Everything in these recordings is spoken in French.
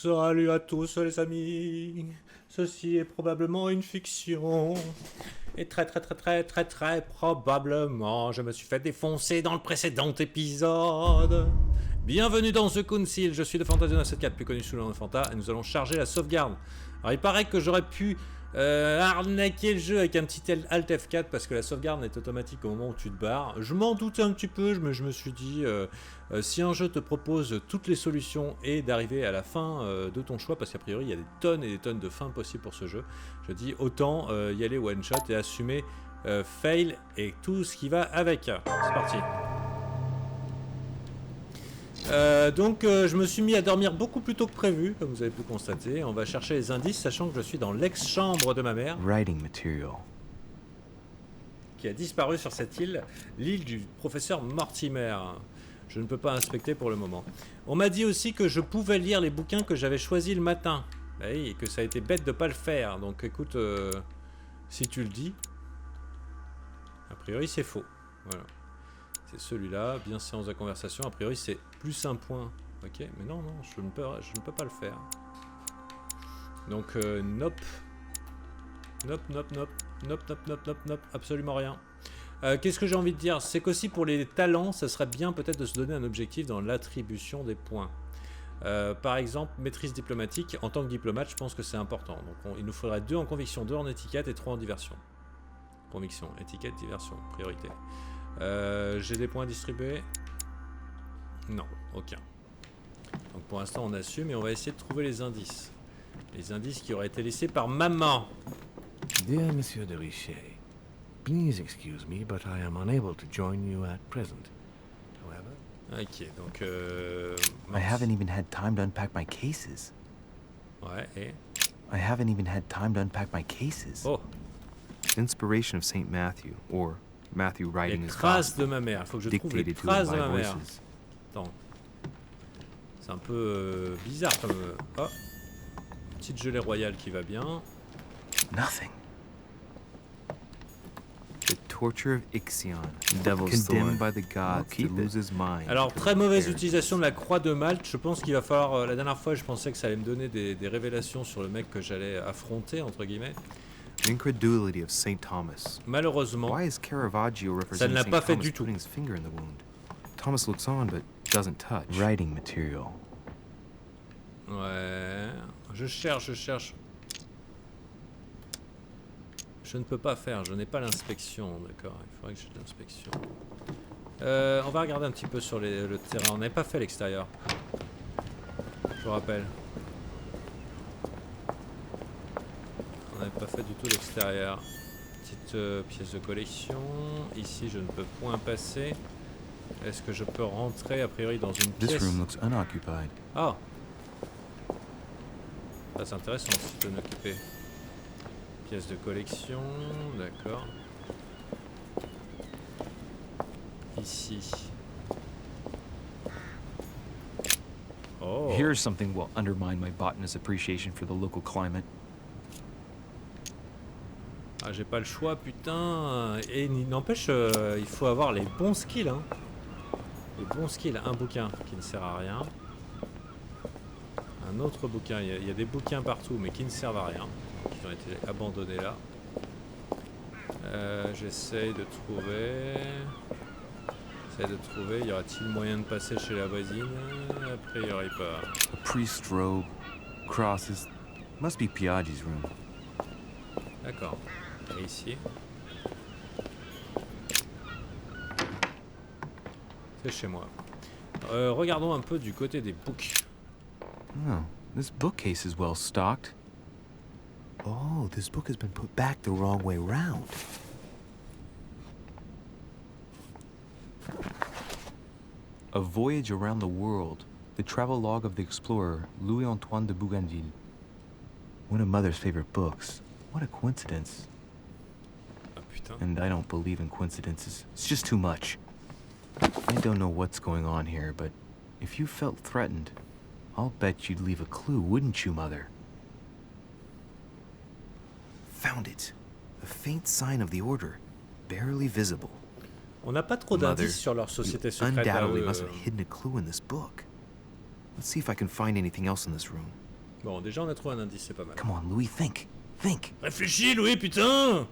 Salut à tous les amis, ceci est probablement une fiction. Et très probablement, je me suis fait défoncer dans le précédent épisode. Bienvenue dans The Council, je suis le Fanta Bob, plus connu sous le nom de Fanta, et nous allons charger la sauvegarde. Alors il paraît que j'aurais pu arnaquer le jeu avec un petit Alt F4 parce que la sauvegarde est automatique au moment où tu te barres. Je m'en doutais un petit peu, mais je me suis dit, si un jeu te propose toutes les solutions et d'arriver à la fin de ton choix, parce qu'a priori il y a des tonnes et des tonnes de fins possibles pour ce jeu, je dis autant y aller one shot et assumer fail et tout ce qui va avec. C'est parti. Donc je me suis mis à dormir beaucoup plus tôt que prévu, comme vous avez pu constater. On va chercher les indices, sachant que je suis dans l'ex-chambre de ma mère, qui a disparu sur cette île, l'île du professeur Mortimer. Je ne peux pas inspecter pour le moment. On m'a dit aussi que je pouvais lire les bouquins que j'avais choisis le matin. Et que ça a été bête de ne pas le faire. Donc écoute, si tu le dis, a priori c'est faux. Voilà. C'est celui-là, bien séance de conversation. A priori, c'est plus un point. Ok, mais non, je ne peux pas le faire. Donc, nope, absolument rien. Qu'est-ce que j'ai envie de dire? C'est qu'aussi pour les talents, ça serait bien peut-être de se donner un objectif dans l'attribution des points. Par exemple, maîtrise diplomatique. En tant que diplomate, je pense que c'est important. Donc, il nous faudrait 2 en conviction, 2 en étiquette et 3 en diversion. Conviction, étiquette, diversion, priorité. J'ai des points distribués? Non, aucun. Donc pour l'instant on assume et on va essayer de trouver les indices. Les indices qui auraient été laissés par maman. Dear Monsieur de Richet, please excuse me, but I am unable to join you at present. However... Ok, donc I haven't even had time to unpack my cases. Ouais, et I haven't even had time to unpack my cases. oh, Inspiration of Saint Matthew, or Matthew writing les his traces gospel, de ma mère. Il faut que je trouve les dictated to him traces de by ma mère. voices. Attends. C'est un peu bizarre comme... Oh, petite gelée royale qui va bien. Nothing. The torture of Ixion, condemned by the gods to lose his mind. Alors, très mauvaise utilisation de la croix de Malte. Je pense qu'il va falloir... la dernière fois, je pensais que ça allait me donner des révélations sur le mec que j'allais affronter, entre guillemets. Incredulity of Saint Thomas. Malheureusement, Why is Caravaggio ça ne representing l'a Saint pas fait Thomas du tout. putting his finger in the wound? Thomas looks on but doesn't touch. Writing material. Ouais, je cherche. Je ne peux pas faire, je n'ai pas l'inspection, d'accord. Il faudrait que j'ai de l'inspection. On va regarder un petit peu sur le terrain. On n'avait pas fait l'extérieur. Je vous rappelle. On n'avait pas fait du tout l'extérieur. Petite pièce de collection. Ici, je ne peux point passer. Est-ce que je peux rentrer a priori dans une This pièce? room looks unoccupied. Ah, ça c'est intéressant si tu peux m'occuper. Pièce de collection, d'accord. Ici. Oh. Here's something will undermine my botanist's appreciation for the local climate. Ah, j'ai pas le choix, putain. Et n'empêche, il faut avoir les bons skills, hein. Les bons skills. Un bouquin qui ne sert à rien. Un autre bouquin. Il y a des bouquins partout, mais qui ne servent à rien. Qui ont été abandonnés là. J'essaye de trouver. Y aura-t-il moyen de passer chez la voisine? A priori pas. A priest's robe, crosses. Must be Piaggi's room. D'accord. Et ici. C'est chez moi. Regardons un peu du côté des books. Oh, this bookcase is well stocked. Oh, this book has been put back the wrong way round. A Voyage Around the World, the travelogue of the explorer Louis-Antoine de Bougainville. One of Mother's favorite books. What a coincidence. Ah putain. And I don't believe in coincidences. It's just too much. I don't know what's going on here, but if you felt threatened, I'll bet you'd leave a clue, wouldn't you, Mother? Found it. A faint sign of the order, barely visible. On n'a pas trop d'indices sur leur société secrète. Undoubtedly must have hidden a clue in this book. Let's see if I can find anything else in this room. Bon, déjà on a trouvé un indice, c'est pas mal. Come on, Louis, think. Think. Réfléchis, Louis, putain!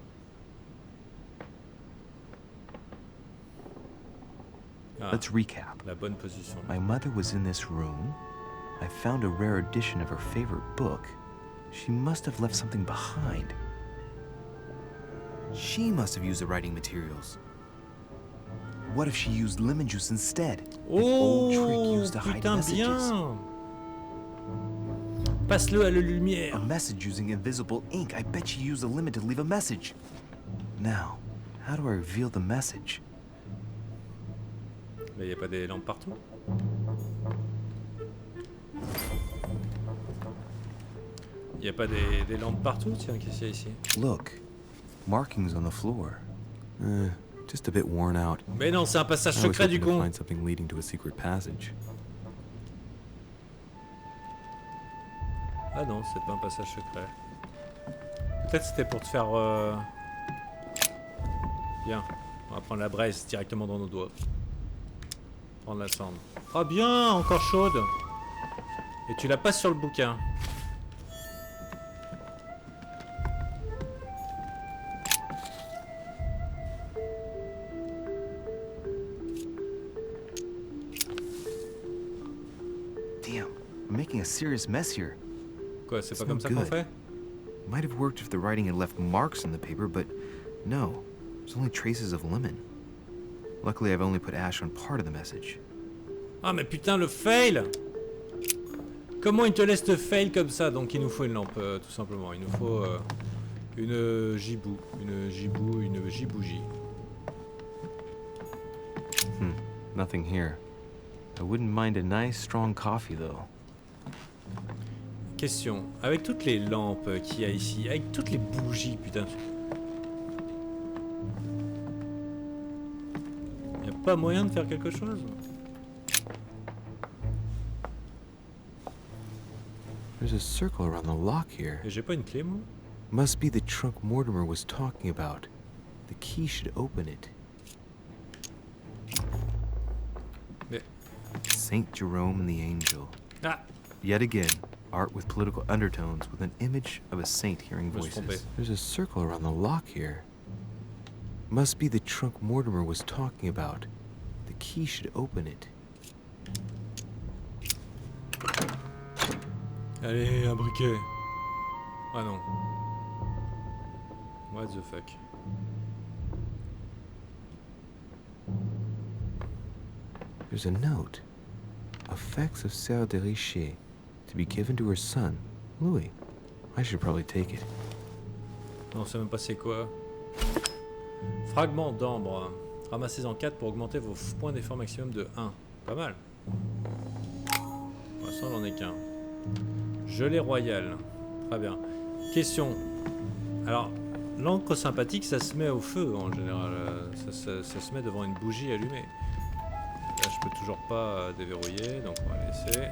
Ah, Let's recap. la bonne position. My mother was in this room. I found a rare edition of her favorite book. She must have left something behind. She must have used the writing materials. What if she used lemon juice instead? An Oh, old trick used to hide putain, messages. bien! Passe-le à la A lumière. message using invisible ink. I bet she used a lemon to leave a message. Now, how do I reveal the message? Mais y a pas des lampes partout? Y a pas des lampes partout? Tiens, qu'est-ce qu'il y a ici? Look, markings on the floor. Just a bit worn out. Mais non, c'est un passage I was secret hoping du to con. find something leading to a secret passage. Ah non, c'est pas un passage secret. Peut-être c'était pour te faire... Bien, on va prendre la braise directement dans nos doigts. Prendre la cendre. Ah bien, encore chaude. Et tu la passes sur le bouquin. Damn, I'm making a serious mess here. Quoi, c'est pas It's comme no ça qu'on good. fait? Might have worked if the writing had left marks on the paper, but no. There's only traces of lemon. Luckily, I've only put ash on part of the message. Ah mais putain, le fail! Comment il te laisse te fail comme ça? Donc il nous faut une lampe, tout simplement. Il nous faut une gibou. Une gibougie. Nothing here. I wouldn't mind a nice strong coffee though. Question. Avec toutes les lampes qu'il y a ici, avec toutes les bougies, putain. Y a pas moyen de faire quelque chose? There's a circle around the lock here. Et j'ai pas une clé, moi? Must be the trunk Mortimer was talking about. The key should open it. Mais... Saint Jerome and the Angel. Ah! Yet again, art with political undertones with an image of a saint hearing Je me suis trompé. voices. There's a circle around the lock here. Must be the trunk Mortimer was talking about. The key should open it. Allez, un briquet. Ah non. What the fuck. There's a note. Effects of Sœur de Richer to be given to her son, Louis. I should probably take it. Non, on sait même pas c'est quoi. Fragment d'ambre. Ramassez-en 4 pour augmenter vos points d'effort maximum de 1. Pas mal. Pour l'instant, j'en ai qu'un. Gelée royale. Très bien. Question. Alors, l'encre sympathique, ça se met au feu en général. Ça se met devant une bougie allumée. Là, je peux toujours pas déverrouiller, donc on va laisser.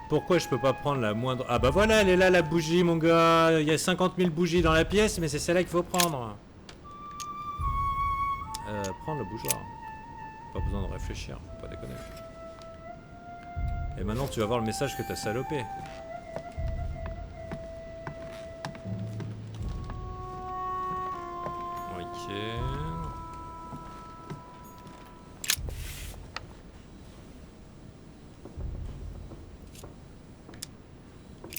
Pourquoi je peux pas prendre la moindre... Ah bah voilà, elle est là la bougie, mon gars. Il y a 50 000 bougies dans la pièce, mais c'est celle-là qu'il faut prendre. Prendre le bougeoir. Pas besoin de réfléchir, faut pas déconner. Et maintenant, tu vas voir le message que t'as salopé. Ok.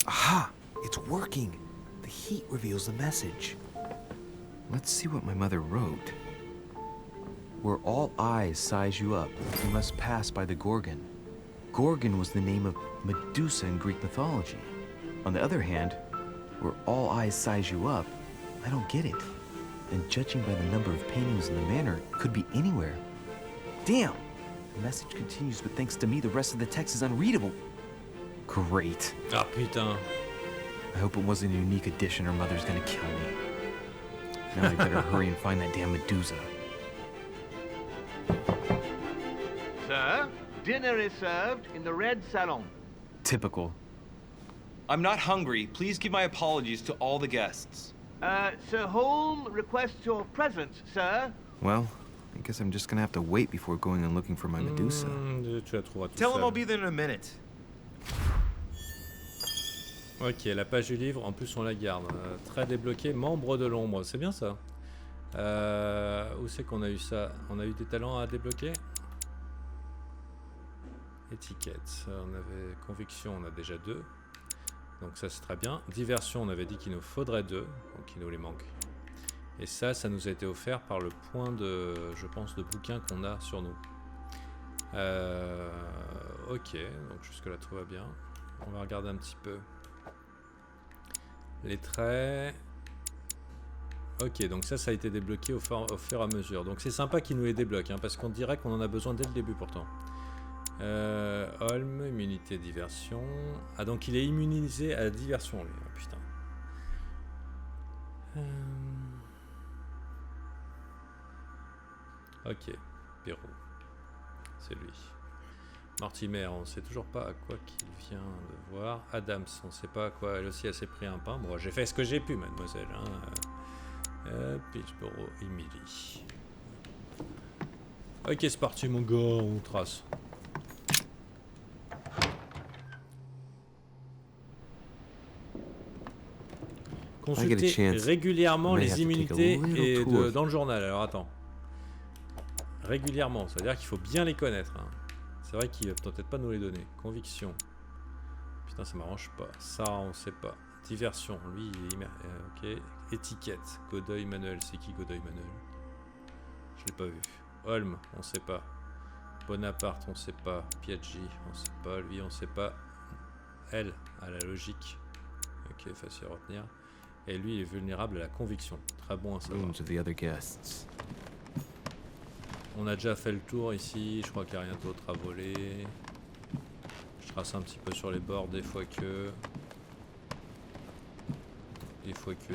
Aha! It's working! The heat reveals the message. Let's see what my mother wrote. Where all eyes size you up, you must pass by the Gorgon. Gorgon was the name of Medusa in Greek mythology. On the other hand, where all eyes size you up, I don't get it. And judging by the number of paintings in the manor, it could be anywhere. Damn! The message continues, but thanks to me, the rest of the text is unreadable. Great. Ah putain. I hope it wasn't a unique edition or Mother's gonna kill me. Now I better hurry and find that damn Medusa. Sir, dinner is served in the red salon. Typical. I'm not hungry. Please give my apologies to all the guests. Sir Holm requests your presence, sir. Well, I guess I'm just gonna have to wait before going and looking for my Medusa. Tu la trouveras tout Tell him seul. I'll be there in a minute. Ok, la page du livre, en plus on la garde. Trait débloqué, membre de l'ombre, c'est bien ça. Où c'est qu'on a eu ça? On a eu des talents à débloquer. Étiquette, on avait conviction, on a déjà 2. Donc ça c'est très bien. Diversion, on avait dit qu'il nous faudrait 2, donc il nous les manque. Et ça nous a été offert par le point de, je pense, de bouquin qu'on a sur nous. Ok, donc jusque là tout va bien. On va regarder un petit peu. Les traits. Ok, donc ça a été débloqué au fur et à mesure. Donc c'est sympa qu'il nous les débloque, hein, parce qu'on dirait qu'on en a besoin dès le début pourtant. Holm, immunité, diversion. Ah, donc il est immunisé à la diversion, lui. Oh, putain. Ok, Perrault. C'est lui. Mortimer, on ne sait toujours pas à quoi qu'il vient de voir. Adams, on ne sait pas à quoi. Elle aussi, elle s'est pris un pain. Bon, j'ai fait ce que j'ai pu, mademoiselle. Hein. Pittsburgh, Emily. Ok, c'est parti, mon gars, on trace. Consultez régulièrement les immunités et dans le journal. Alors attends. Régulièrement, ça veut dire qu'il faut bien les connaître. Hein. C'est vrai qu'il va peut-être pas nous les donner. Conviction. Putain, ça m'arrange pas. Ça, on sait pas. Diversion. Lui, il est... ok. Étiquette. Godoy Manuel. C'est qui Godoy Manuel? Je l'ai pas vu. Holm, on sait pas. Bonaparte, on sait pas. Piaggi, on sait pas. Lui, on sait pas. Elle, à la logique. Ok, facile à retenir. Et lui, il est vulnérable à la conviction. Très bon à savoir. On a déjà fait le tour ici. Je crois qu'il n'y a rien d'autre à voler. Je trace un petit peu sur les bords, des fois que. Des fois que.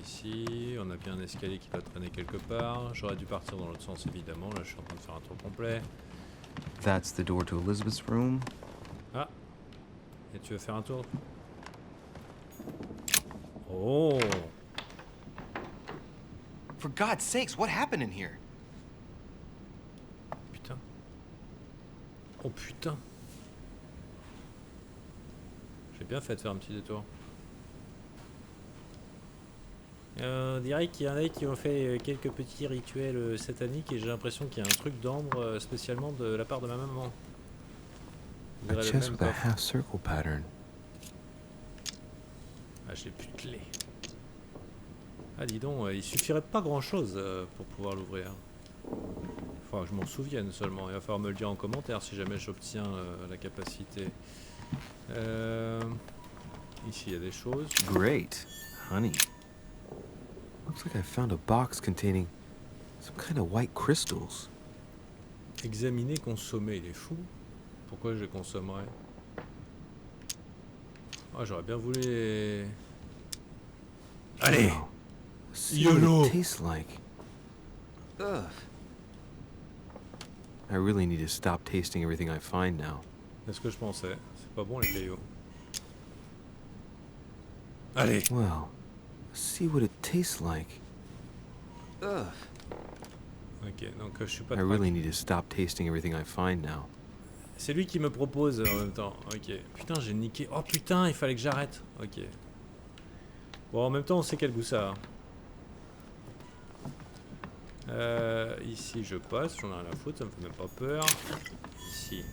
Ici. On a bien un escalier qui doit traîner quelque part. J'aurais dû partir dans l'autre sens, évidemment. Là, je suis en train de faire un tour complet. That's the door to Elizabeth's room. Ah. Et tu veux faire un tour? Oh. For God's sakes, what happened in here? Putain. Oh putain. J'ai bien fait de faire un petit détour. On dirait qu'il y en a qui ont fait quelques petits rituels sataniques et j'ai l'impression qu'il y a un truc d'ambre spécialement de la part de ma maman. A chest with a half circle pattern. Ah, j'ai plus de clé. Ah, dis donc, il suffirait pas grand chose pour pouvoir l'ouvrir. Faudra que je m'en souvienne seulement. Il va falloir me le dire en commentaire si jamais j'obtiens la capacité. Ici, il y a des choses. Great, honey. Looks like I found a box containing some kind of white crystals. Examiner, consommer, il est fou. Pourquoi je les consommerais? Ah, j'aurais bien voulu les... Allez! See what it tastes like. Ugh. I really need to stop tasting everything I find now. C'est ce que je pensais. C'est pas bon les cailloux. Allez! Well, see what it tastes like. Ugh. Ok, donc je suis pas I really need to stop tasting everything I find now. C'est lui qui me propose en même temps. Ok. Putain, j'ai niqué. Oh putain, il fallait que j'arrête. Ok. Bon, en même temps, on sait quel goût ça a. Ici, je passe. J'en ai rien à foutre, ça me fait même pas peur. Ici,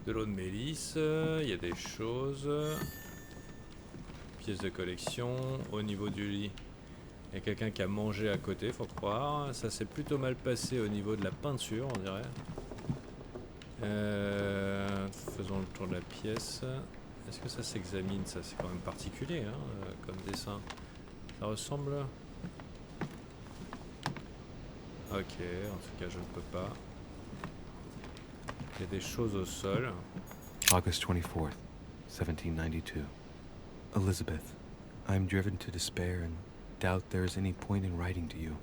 de l'eau de mélisse. Il y a des choses. Pièces de collection. Au niveau du lit, il y a quelqu'un qui a mangé à côté, faut croire. Ça s'est plutôt mal passé au niveau de la peinture, on dirait. Faisons le tour de la pièce. Est-ce que ça s'examine? Ça, c'est quand même particulier, hein, comme dessin. Ça ressemble... Ok, en tout cas, je ne peux pas. Il y a des choses au sol. August 24th, 1792. Elizabeth, I am driven to despair and doubt there is any point in writing to you.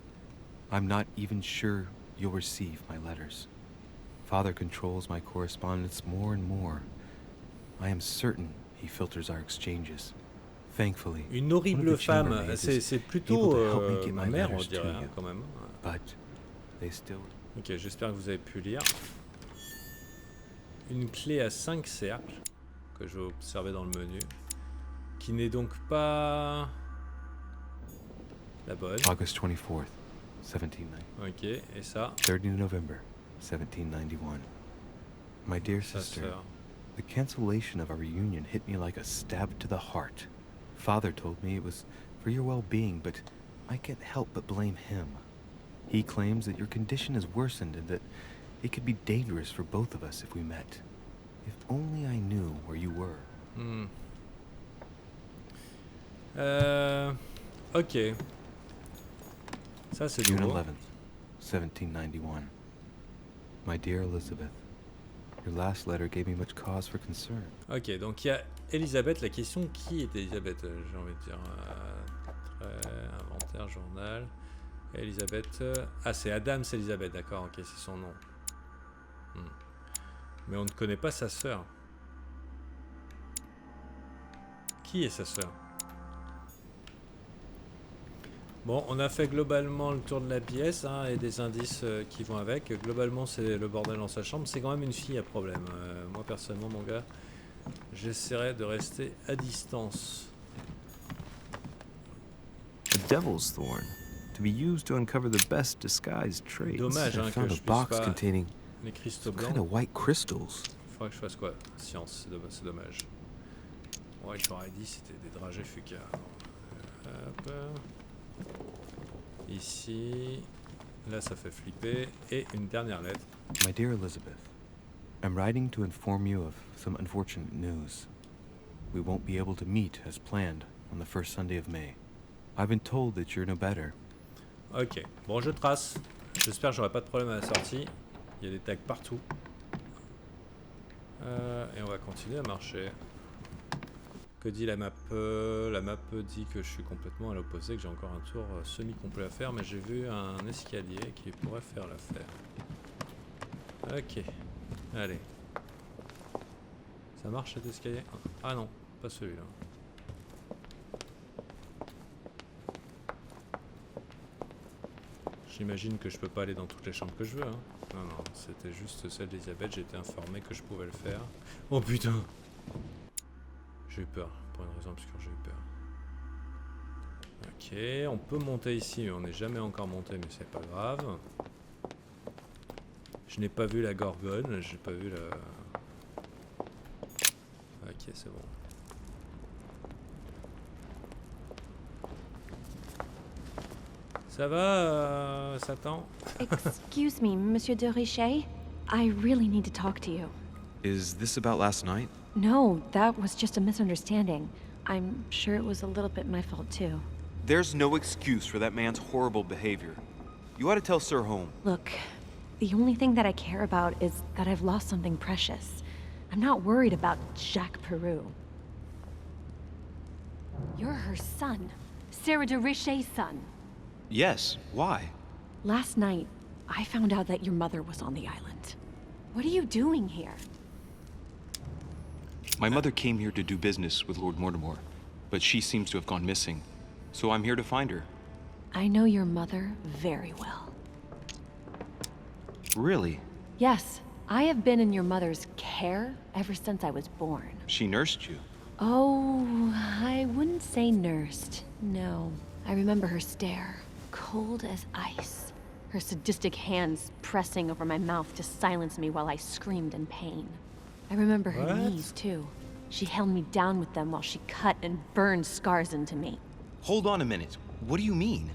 I'm not even sure you'll receive my letters. Father controls my correspondence more and more. I am certain he filters our exchanges. Thankfully, une horrible femme. C'est plutôt ma mère, on dirait, hein, quand même. But they still... Ok, j'espère que vous avez pu lire. Une clé à 5 cercles. que je vais observer dans le menu, qui n'est donc pas la bonne. August 24th, 1790. Ok, et ça, 30 November, 1791. My dear sa sister, sœur. the cancellation of our reunion hit me like a stab to the heart. Father told me it was for your well-being, but I can't help but blame him. He claims that your condition has worsened and that it could be dangerous for both of us if we met. If only I knew where you were. Ok. Ça c'est June nouveau. 11th, 1791. My dear Elizabeth, your last letter gave me much cause for concern. Ok, donc il y a Elisabeth. La question, qui est Elisabeth? J'ai envie de dire inventaire, journal. Elisabeth. Ah, c'est Adams Elisabeth, d'accord, ok, c'est son nom. Mais on ne connaît pas sa sœur. Qui est sa sœur? Bon, on a fait globalement le tour de la pièce hein, et des indices qui vont avec. Globalement, c'est le bordel dans sa chambre. C'est quand même une fille à problème. Moi, personnellement, mon gars, j'essaierai de rester à distance. A devil's thorn, to be used to uncover the best disguised traits. Dommage I hein, que found je a puisse box pas containing les cristaux some blancs. kind of white crystals. Il faudrait que je fasse quoi? Science, c'est dommage. Ouais, j'aurais dit c'était des dragées fuca. Hop. Ici. Là, ça fait flipper. Et une dernière lettre. My dear Elizabeth, I'm writing to inform you of some unfortunate news. We won't be able to meet as planned on the first Sunday of May. I've been told that you're no better. Ok, bon, je trace. J'espère que j'aurai pas de problème à la sortie. Il y a des tags partout. Et on va continuer à marcher. Que dit la map? La map dit que je suis complètement à l'opposé, que j'ai encore un tour semi-complet à faire, mais j'ai vu un escalier qui pourrait faire l'affaire. Ok, allez. Ça marche cet escalier? Ah non, pas celui-là. J'imagine que je peux pas aller dans toutes les chambres que je veux. Hein. Non, non, c'était juste celle d'Elisabeth, j'ai été informé que je pouvais le faire. Oh putain! J'ai eu peur, pour une raison obscure, j'ai eu peur. Ok, on peut monter ici, mais on n'est jamais encore monté, mais c'est pas grave. Je n'ai pas vu la gorgone, j'ai pas vu la... Ok, c'est bon. Ça va, Satan? Excuse me, Monsieur de Richet. I really need to talk to you. Is this about last night? No, that was just a misunderstanding. I'm sure it was a little bit my fault too. There's no excuse for that man's horrible behavior. You ought to tell Sir Home. Look, the only thing that I care about is that I've lost something precious. I'm not worried about Jacques Peru. You're her son. Sarah de Richet's son. Yes, why? Last night, I found out that your mother was on the island. What are you doing here? My mother came here to do business with Lord Mortimer, but she seems to have gone missing. So I'm here to find her. I know your mother very well. Really? Yes, I have been in your mother's care ever since I was born. She nursed you? Oh, I wouldn't say nursed. No. I remember her stare, cold as ice. Her sadistic hands pressing over my mouth to silence me while I screamed in pain. I remember her What? knees, too. She held me down with them while she cut and burned scars into me. Hold on a minute. What do you mean?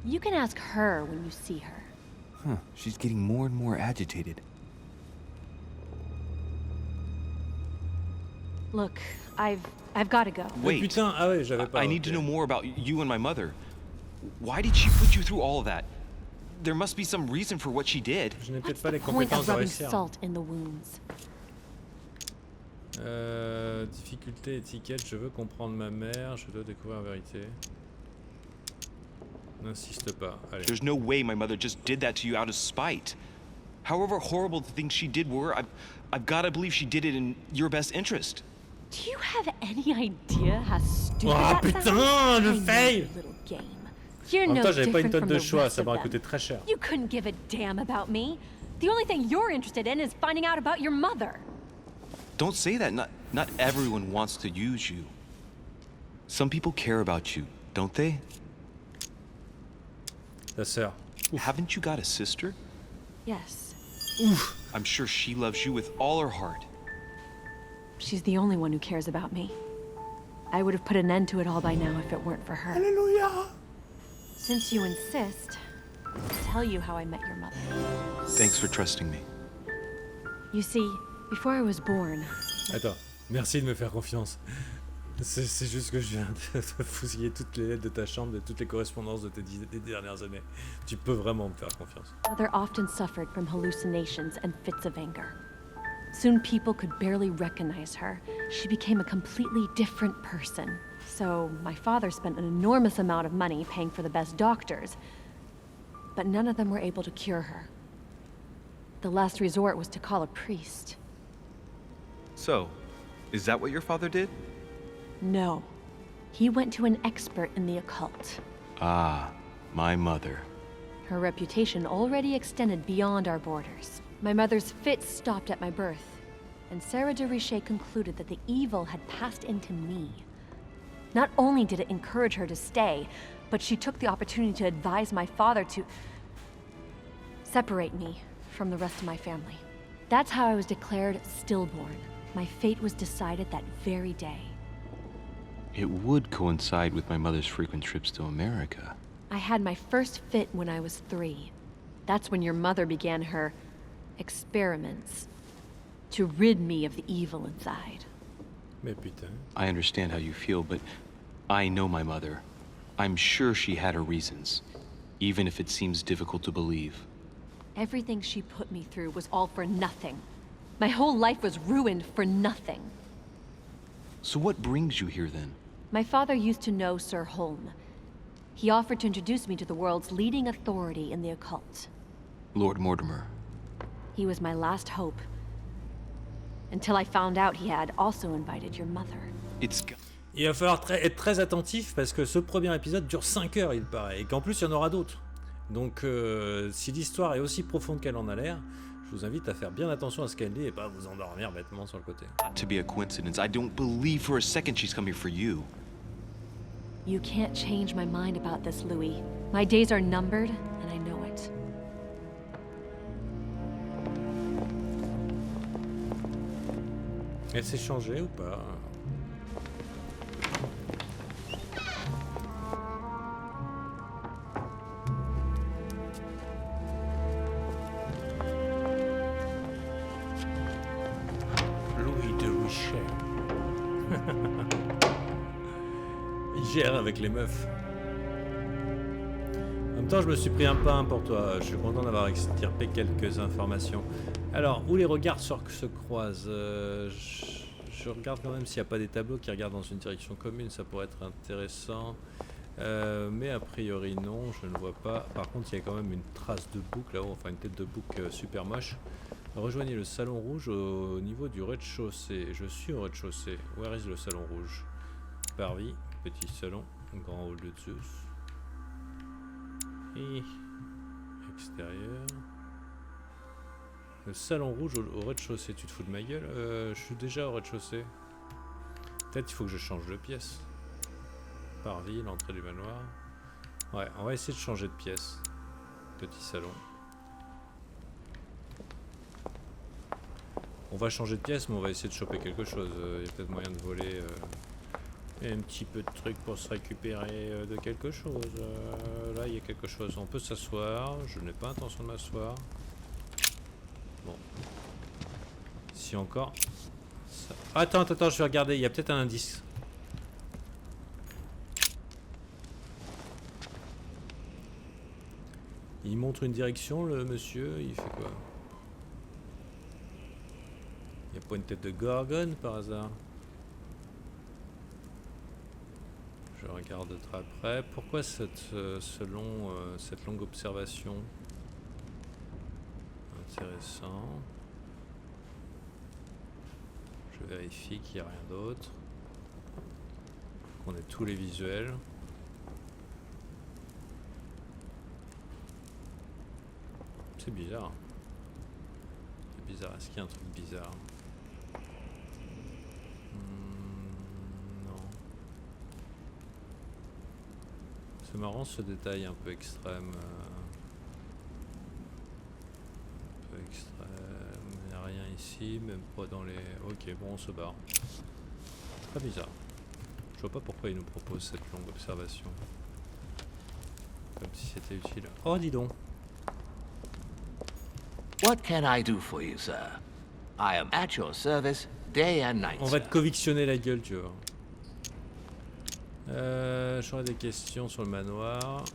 You can ask her when you see her. Huh, she's getting more and more agitated. Look, I've got to go. Oh, Wait. putain, ah ouais, j'avais pas. I need to ok. know more about you and my mother. Why did she put you through all of that? There must be some reason for what she did. Je n'ai What's peut-être pas the les point compétences of de rubbing réussir. salt in the wounds? Difficulté, étiquette, je veux comprendre ma mère, je dois découvrir la vérité. N'insiste pas, allez. There's no way my mother just did that to you out of spite. However horrible the things she did were, I've got to believe she did it in your best interest. Do you have any idea how stupid Oh, that putain, sounds? le I know fail. your little game. You're En même no temps, j'avais pas une different tonne from de the choix, rest ça of m'aurait them. coûté très cher. You couldn't give a damn about me. The only thing you're interested in is finding out about your mother. Don't say that. Not everyone wants to use you. Some people care about you, don't they? Ta sœur. Haven't you got a sister? Yes. I'm sure she loves you with all her heart. She's the only one who cares about me. I would have put an end to it all by now if it weren't for her. Alléluia. Since you insist, I'll tell you how I met your mother. Thanks for trusting me. You see, before I was born, Attends, merci de me faire confiance. C'est juste que je viens de fusiller toutes les lettres de ta chambre, de toutes les correspondances de des dernières années. Tu peux vraiment me faire confiance. mother often suffered from hallucinations and fits of anger. Soon people could barely recognize her. She became a completely different person. So my father spent an enormous amount of money paying for the best doctors, but none of them were able to cure her. The last resort was to call a priest. So, is that what your father did? No. He went to an expert in the occult. Ah, my mother. Her reputation already extended beyond our borders. My mother's fits stopped at my birth, and Sarah de Richet concluded that the evil had passed into me. Not only did it encourage her to stay, but she took the opportunity to advise my father to separate me from the rest of my family. That's how I was declared stillborn. My fate was decided that very day. It would coincide with my mother's frequent trips to America. I had my first fit when I was 3. That's when your mother began her experiments to rid me of the evil inside. Mais putain. I understand how you feel, but I know my mother. I'm sure she had her reasons, even if it seems difficult to believe. Everything she put me through was all for nothing. My whole life was ruined for nothing. So what brings you here then? My father used to know Sir Holm. He offered to introduce me to the world's leading authority in the occult. Lord Mortimer. He was my last hope. Until I found out he had also invited your mother. Il va falloir être très attentif parce que ce premier épisode dure 5 heures, il paraît, et qu'en plus il y en aura d'autres. Donc si l'histoire est aussi profonde qu'elle en a l'air, je vous invite à faire bien attention à ce qu'elle dit et pas vous endormir bêtement sur le côté. To be a coincidence, I don't believe for a second she's coming for you. You can't change my mind about this, Louis. My days are numbered, and I know it. Elle s'est changée ou pas? Louis de Richet. Il gère avec les meufs. En même temps, je me suis pris un pain pour toi. Je suis content d'avoir extirpé quelques informations. Alors, où les regards se croisent, je regarde quand même s'il n'y a pas des tableaux qui regardent dans une direction commune, ça pourrait être intéressant. Mais a priori non, je ne vois pas. Par contre, il y a quand même une trace de bouc là-haut, enfin une tête de bouc super moche. Rejoignez le salon rouge au niveau du rez-de-chaussée. Je suis au rez-de-chaussée. Where is le salon rouge? Parvis, petit salon, grand hall de Zeus. Et extérieur. Le salon rouge au rez-de-chaussée, tu te fous de ma gueule? Je suis déjà au rez-de-chaussée. Peut-être il faut que je change de pièce. Parvis, l'entrée du manoir. Ouais, on va essayer de changer de pièce. Petit salon. On va changer de pièce, mais on va essayer de choper quelque chose. Il y a peut-être moyen de voler un petit peu de trucs pour se récupérer de quelque chose. Là, il y a quelque chose. On peut s'asseoir. Je n'ai pas intention de m'asseoir. Bon. Si encore... Ça... Attends, je vais regarder. Il y a peut-être un indice. Il montre une direction, le monsieur. Il fait quoi? Il n'y a pas une tête de gorgone par hasard? Je regarde de très près. Pourquoi cette longue observation? Intéressant. Je vérifie qu'il n'y a rien d'autre. Qu'on ait tous les visuels. C'est bizarre. C'est bizarre. Est-ce qu'il y a un truc bizarre? C'est marrant ce détail un peu extrême. Un peu extrême. Il n'y a rien ici, même pas dans les... Ok, bon, on se barre. Très bizarre. Je vois pas pourquoi il nous propose cette longue observation. Comme si c'était utile. Oh, dis donc. What can I do for you, sir? I am at your service day and night. On va te convictionner la gueule, tu vois. J'aurais des questions sur le manoir.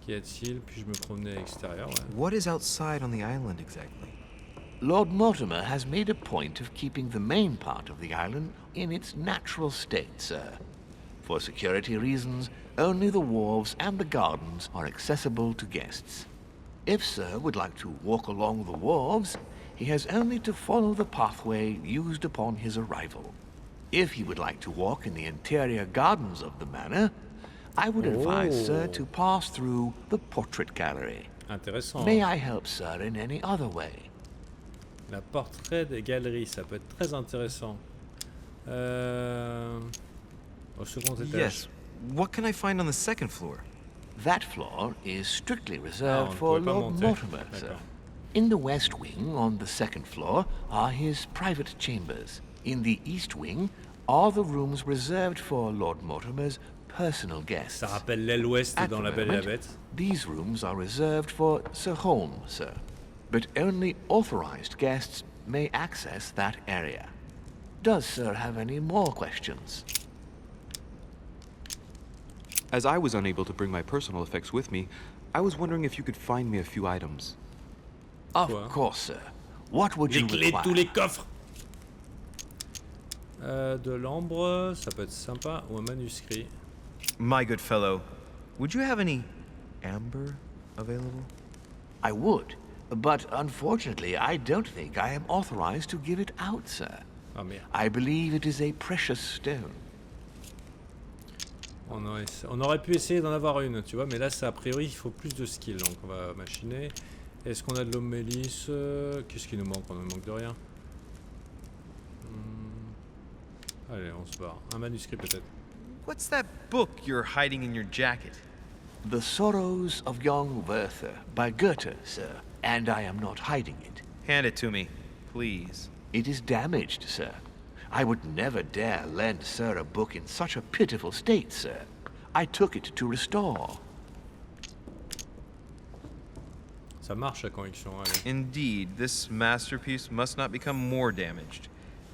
Qu'y a-t-il? Puis je me promenais à l'extérieur. Ouais. What is outside on the island exactly? Lord Mortimer has made a point of keeping the main part of the island in its natural state, sir. For security reasons, only the wharves and the gardens are accessible to guests. If Sir would like to walk along the wharves, he has only to follow the pathway used upon his arrival. If he would like to walk in the interior gardens of the manor, I would advise Sir to pass through the portrait gallery. Intéressant. May I help Sir in any other way? La portrait des galeries, ça peut être très intéressant. Au second étage. Yes. What can I find on the second floor? That floor is strictly reserved on for pouvait pas Lord monter. Mortimer, sir. D'accord. In the west wing, on the second floor, are his private chambers. In the east wing are the rooms reserved for Lord Mortimer's personal guests. Ça rappelle l'aile ouest At dans the La Belle et la moment, Bête. these rooms are reserved for Sir Holm, sir. But only authorized guests may access that area. Does Sir have any more questions? As I was unable to bring my personal effects with me, I was wondering if you could find me a few items. Of Quoi? course, sir. What would Les you clés de require? tous les coffres. De l'ambre, ça peut être sympa, ou un manuscrit. My good fellow, would you have any amber available? I would, but unfortunately I don't think I am authorized to give it out, sir. Ah merde. I believe it is a precious stone. On aurait pu essayer d'en avoir une, tu vois, mais là, ça, a priori, il faut plus de skill, donc on va machiner. Est-ce qu'on a de l'homme mélisse? Qu'est-ce qui nous manque? On ne manque de rien. Allez, on se barre. Un manuscrit peut-être. What's that book you're hiding in your jacket? The Sorrows of Young Werther by Goethe, sir, and I am not hiding it. Hand it to me, please. It is damaged, sir. I would never dare lend Sir a book in such a pitiful state, sir. I took it to restore. Ça marche la conviction, allez. Indeed, this masterpiece must not become more damaged.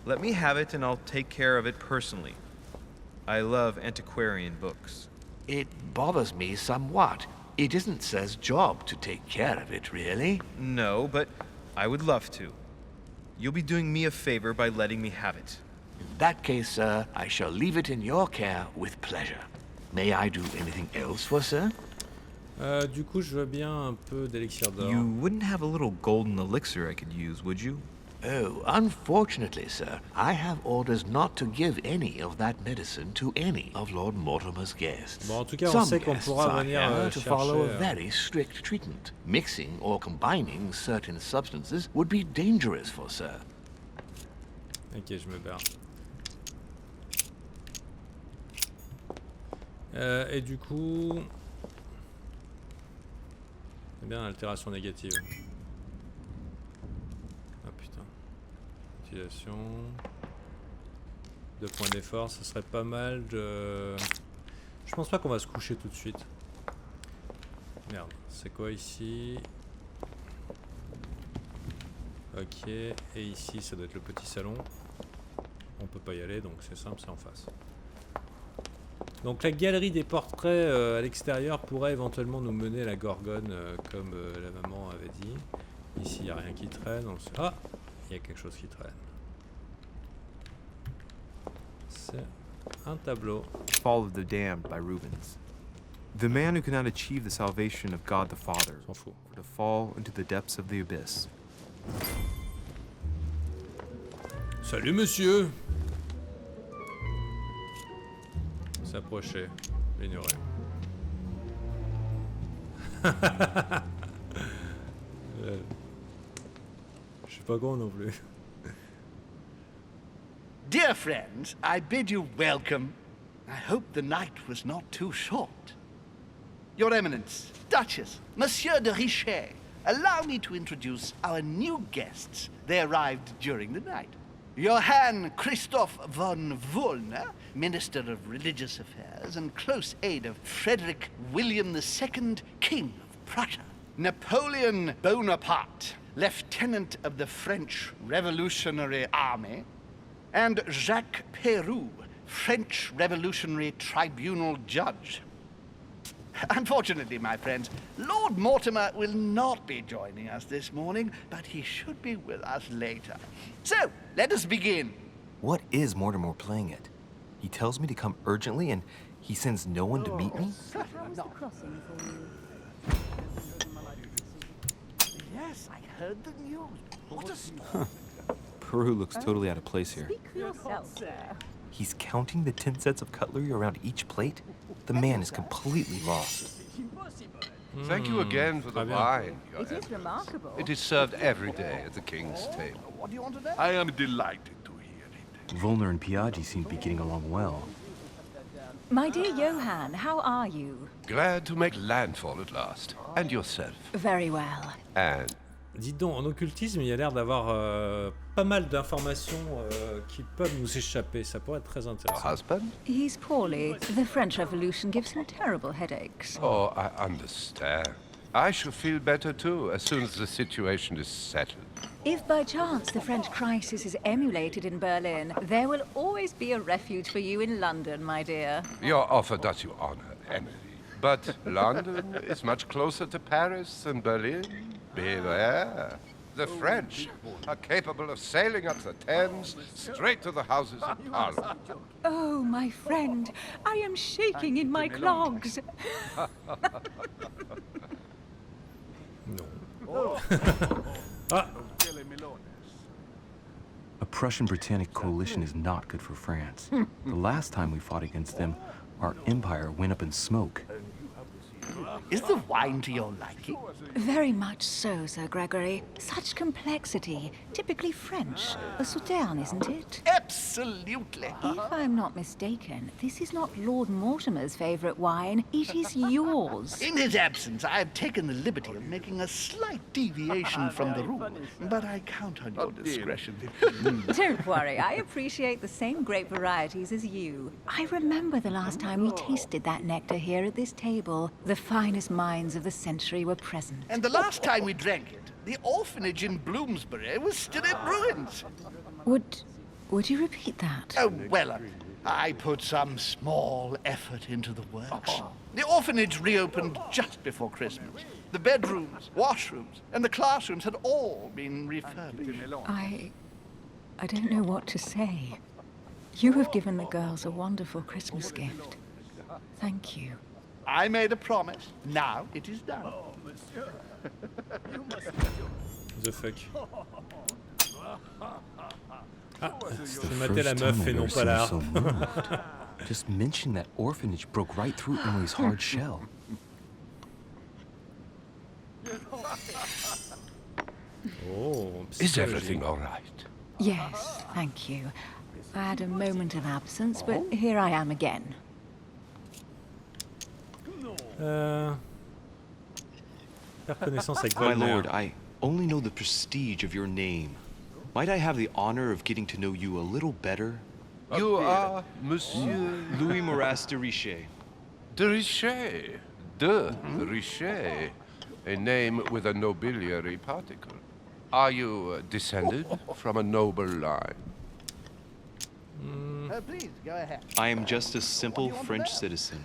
Let me have it and I'll take care of it personally. I love antiquarian books. It bothers me somewhat. It isn't Sir's job to take care of it, really. No, but I would love to. You'll be doing me a favor by letting me have it. In that case, sir, I shall leave it in your care with pleasure. May I do anything else for Sir? Du coup, je veux bien un peu d'élixir d'or. You wouldn't have a little golden elixir I could use, would you? Oh, unfortunately, sir, I have orders not to give any of that medicine to any of Lord Mortimer's guests. Bon, en tout cas, on Some sait qu'on guests pourra are venir here to follow a chercher. very strict treatment. Mixing or combining certain substances would be dangerous for Sir. Ok, je me barre. Et du coup... C'est bien altération négative. Ah putain. Utilisation. 2 points d'effort, ça serait pas mal de... Je pense pas qu'on va se coucher tout de suite. Merde, c'est quoi ici? Ok, et ici ça doit être le petit salon. On peut pas y aller, donc c'est simple, c'est en face. Donc la galerie des portraits à l'extérieur pourrait éventuellement nous mener à la Gorgone, comme la maman avait dit. Ici il n'y a rien qui traîne. Ah, il y a quelque chose qui traîne. C'est un tableau. Fall of the Damned by Rubens. The man who cannot achieve the salvation of God the Father, S'en fout. for to fall into the depths of the abyss. Salut monsieur. S'approcher, l'ignorer. Je suis pas con non plus. Dear friends, I bid you welcome. I hope the night was not too short. Your Eminence, Duchess, Monsieur de Richet, allow me to introduce our new guests. They arrived during the night. Johann Christoph von Wollner, Minister of Religious Affairs and close aide of Frederick William II, King of Prussia. Napoleon Bonaparte, Lieutenant of the French Revolutionary Army. And Jacques Peroux, French Revolutionary Tribunal Judge. Unfortunately, my friends, Lord Mortimer will not be joining us this morning, but he should be with us later. So, let us begin. What is Mortimer playing at? He tells me to come urgently and he sends no one to meet me? Yes, I heard the news. What a story. Peru looks totally out of place here. Speak for yourself, sir. He's counting the 10 sets of cutlery around each plate? The man is completely lost. Thank you again for the wine, Your It is remarkable. It is served every day at the king's table. What do you want today? I am delighted to hear it. Volner and Piaggi seem to be getting along well. My dear Johann, how are you? Glad to make landfall at last. And yourself. Very well. And Dites donc, en occultisme, il y a l'air d'avoir pas mal d'informations qui peuvent nous échapper. Ça pourrait être très your intéressant. husband? He's poorly. The French Revolution gives him terrible headaches. Oh, I understand. I shall feel better too as soon as the situation is settled. If by chance the French crisis is emulated in Berlin, there will always be a refuge for you in London, my dear. Your offer does you honor, Emily. But London is much closer to Paris than Berlin. Beware. The French are capable of sailing up the Thames straight to the Houses of Parliament. Oh, my friend, I am shaking in my clogs. Ah, A Prussian-Britannic coalition is not good for France. The last time we fought against them, our empire went up in smoke. Is the wine to your liking? Very much so, Sir Gregory. Such complexity. Typically French. A Sauterne, isn't it? Absolutely. If I'm not mistaken, this is not Lord Mortimer's favourite wine. It is yours. In his absence, I have taken the liberty of making a slight deviation from the rule, but I count on your discretion. Don't worry, I appreciate the same grape varieties as you. I remember the last time we tasted that nectar here at this table. The finest minds of the century were present. And the last time we drank it, the orphanage in Bloomsbury was still in ruins. Would you repeat that? Oh, well, I put some small effort into the works. The orphanage reopened just before Christmas. The bedrooms, washrooms, and the classrooms had all been refurbished. I don't know what to say. You have given the girls a wonderful Christmas gift. Thank you. I made a promise. Now it is done. the fuck. Ah, It's the je matais la first meuf time et I've non ever pas seen her là. so moved. Just mention that orphanage broke right through Emily's hard shell. Oh, Is psychologie. everything all right? Yes, thank you. I had a moment of absence, but here I am again. Faire connaissance avec My Volner. lord, I only know the prestige of your name. Might I have the honor of getting to know you a little better? You are Monsieur Louis Moras de Richet. de Richet. De Richet. A name with a nobiliary particle. Are you descended from a noble line? Please, go ahead. I am just a simple French citizen.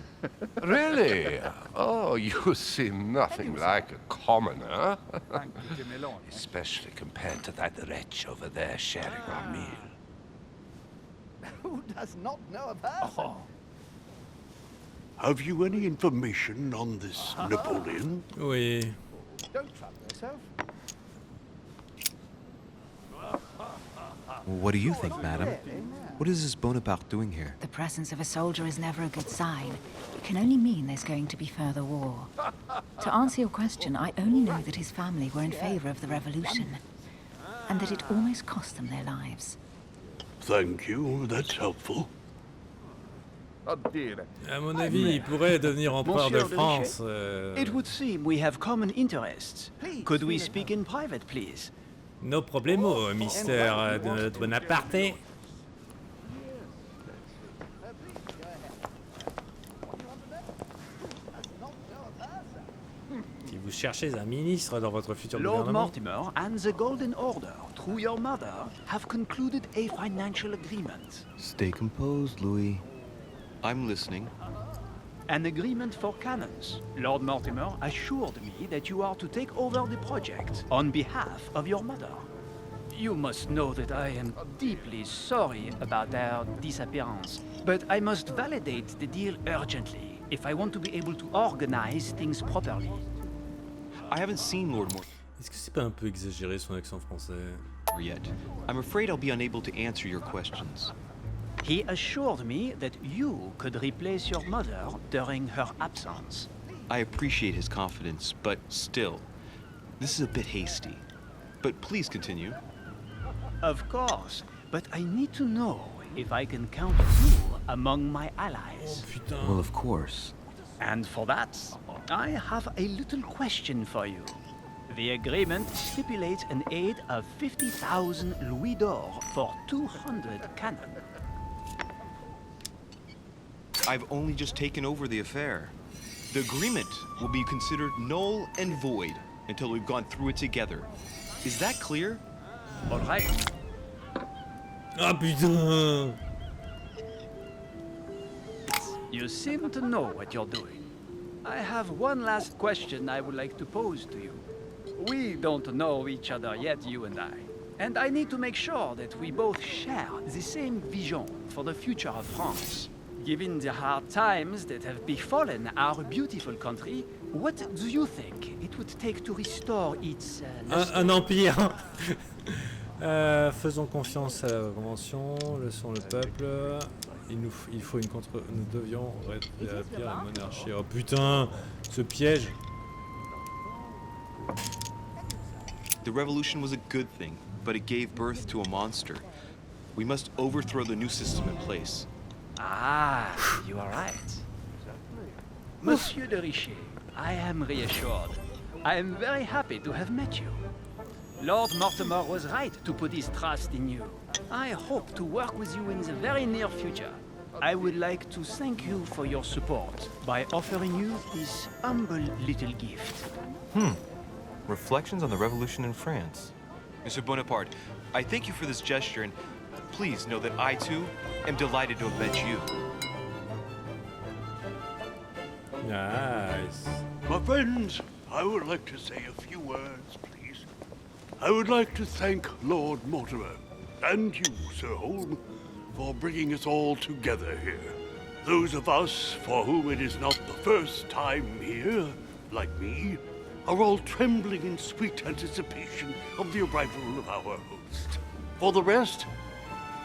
Really? Oh, you seem nothing like a commoner. Especially compared to that wretch over there sharing our meal. Who does not know a person? Have you any information on this Napoleon? Oui. Don't trouble yourself. What do you think, madam? What is this Bonaparte doing here? The presence of a soldier is never a good sign. It can only mean there's going to be further war. To answer your question, I only know that his family were in favor of the revolution, and that it almost cost them their lives. Thank you, that's helpful. À mon avis, il pourrait devenir empereur de France. It would seem we have common interests. Could we speak in private, please? No problemo, Mister Bonaparte. Si vous cherchez un ministre dans votre futur Lord gouvernement... Mortimer and the Golden Order, through your mother, have concluded a financial agreement. Stay composed, Louis. I'm listening. An agreement for cannons. Lord Mortimer assured me that you are to take over the project on behalf of your mother. You must know that I am deeply sorry about their disappearance, but I must validate the deal urgently if I want to be able to organize things properly. I haven't seen Lord Mortimer Est-ce que c'est pas un peu exagéré son accent français? yet. I'm afraid I'll be unable to answer your questions. He assured me that you could replace your mother during her absence. I appreciate his confidence, but still, this is a bit hasty. But please continue. Of course, but I need to know if I can count you among my allies. Oh putain. Well, of course. And for that, I have a little question for you. The agreement stipulates an aid of 50,000 louis d'or for 200 cannon. I've only just taken over the affair. The agreement will be considered null and void until we've gone through it together. Is that clear? All right. Ah putain. You seem to know what you're doing. I have one last question I would like to pose to you. We don't know each other yet, you and I need to make sure that we both share the same vision for the future of France. Given the hard times that have befallen our beautiful country, what do you think it would take to restore its Un empire. Faisons confiance à la Convention, laissons le peuple. Il faut une contre... Nous devions rétablir la monarchie. Oh putain, ce piège. The revolution was a good thing, but it gave birth to a monster. We must overthrow the new system in place. Ah, you are right. Monsieur de Richet, I am reassured. I am very happy to have met you. Lord Mortimer was right to put his trust in you. I hope to work with you in the very near future. I would like to thank you for your support by offering you this humble little gift. Reflections on the Revolution in France. Mr. Bonaparte, I thank you for this gesture, and please know that I, too, am delighted to have met you. Nice. My friends, I would like to say a few words, please. I would like to thank Lord Mortimer, and you, Sir Holm, for bringing us all together here. Those of us for whom it is not the first time here, like me, are all trembling in sweet anticipation of the arrival of our host. For the rest,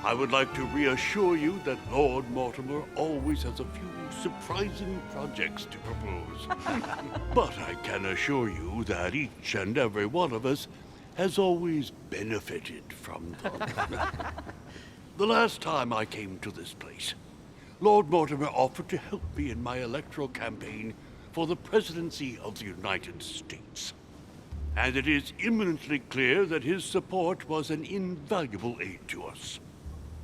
I would like to reassure you that Lord Mortimer always has a few surprising projects to propose. But I can assure you that each and every one of us has always benefited from them. The last time I came to this place, Lord Mortimer offered to help me in my electoral campaign for the presidency of the United States. And it is imminently clear that his support was an invaluable aid to us.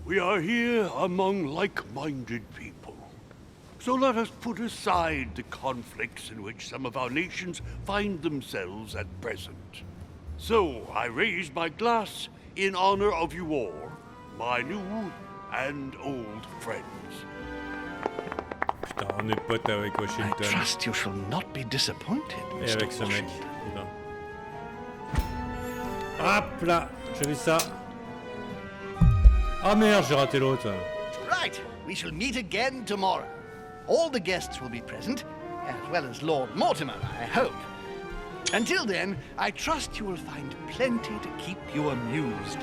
We are here among like-minded people. So let us put aside the conflicts in which some of our nations find themselves at present. So I raise my glass in honor of you all, my new and old friends. Putain, on est potes avec I Washington. trust you shall not be disappointed, Et Mr. avec ce mec. Washington. Putain. Hop là, j'ai vu ça. Ah merde, j'ai raté l'autre. Right, we shall meet again tomorrow. All the guests will be present, as well as Lord Mortimer, I hope. Until then, I trust you will find plenty to keep you amused.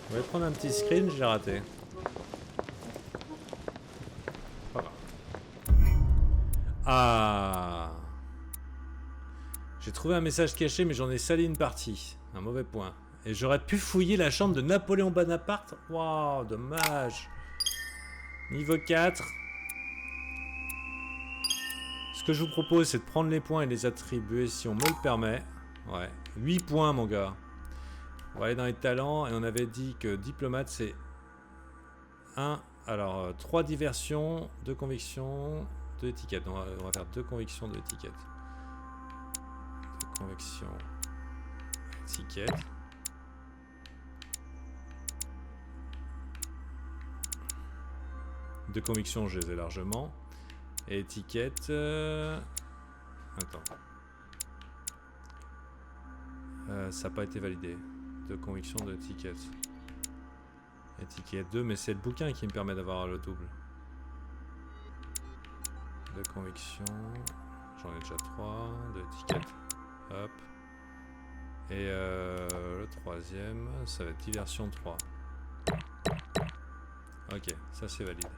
On va prendre un petit screen, j'ai raté. Pas grave. Ah. J'ai trouvé un message caché, mais j'en ai salé une partie. Un mauvais point. Et j'aurais pu fouiller la chambre de Napoléon Bonaparte. Waouh, dommage. Niveau 4. Ce que je vous propose, c'est de prendre les points et les attribuer si on me le permet. Ouais, 8 points, mon gars. On va aller dans les talents. Et on avait dit que diplomate, c'est 1. Alors, 3 diversions, 2 convictions, 2 étiquettes. On va faire 2 convictions, 2 étiquettes. 2 convictions, étiquettes. De conviction, je les ai largement. Et étiquette. Attends. Ça n'a pas été validé. De conviction, de étiquette. Étiquette 2, mais c'est le bouquin qui me permet d'avoir le double. De conviction. J'en ai déjà 3. De étiquette. Hop. Et le troisième, ça va être diversion 3. Ok, ça c'est valide.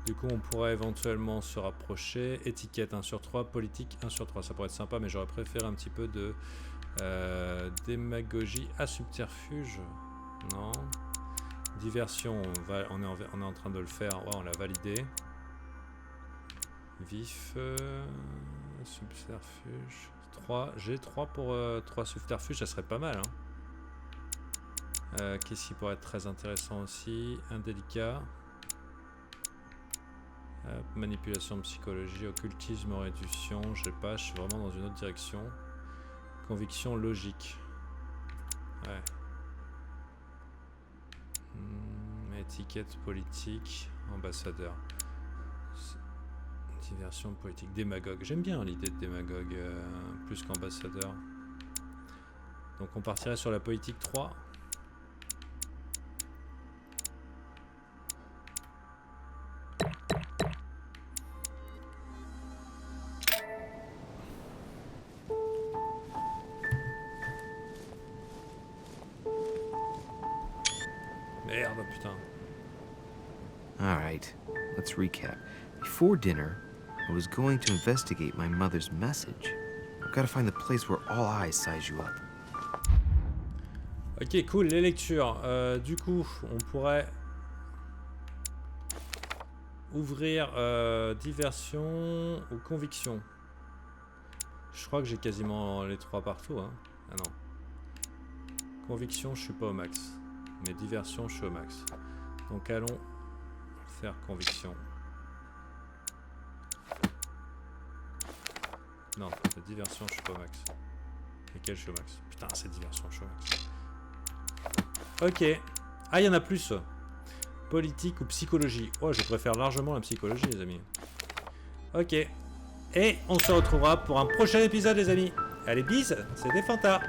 Du coup, on pourrait éventuellement se rapprocher. Étiquette 1 sur 3, politique 1 sur 3. Ça pourrait être sympa, mais j'aurais préféré un petit peu de démagogie à subterfuge. Non. Diversion, on est en train de le faire. Ouais, on l'a validé. Vif. Subterfuge. 3. J'ai 3 pour 3 subterfuges, ça serait pas mal. Hein. Qu'est-ce qui pourrait être très intéressant aussi? Indélicat. Manipulation de psychologie, occultisme, réduction, je sais pas, je suis vraiment dans une autre direction. Conviction logique. Ouais. Étiquette politique, ambassadeur. Diversion politique, démagogue. J'aime bien l'idée de démagogue plus qu'ambassadeur. Donc on partirait sur la politique 3. Merde, putain. All right, let's recap. Before dinner, I was going to investigate my mother's message. I've got to find the place where all eyes size you up. Ok, cool, les lectures. Du coup, on pourrait ouvrir diversion ou conviction. Je crois que j'ai quasiment les 3 partout. Hein. Ah non. Conviction, je suis pas au max. Mais diversion, je suis au max. Donc allons faire conviction. Non, la diversion, je suis pas au max. Lesquels je suis au max? Putain, c'est diversion, je suis au max. Ok. Ah, il y en a plus. Politique ou psychologie. Oh, je préfère largement la psychologie, les amis. Ok. Et on se retrouvera pour un prochain épisode, les amis. Allez, bis, c'était Fanta.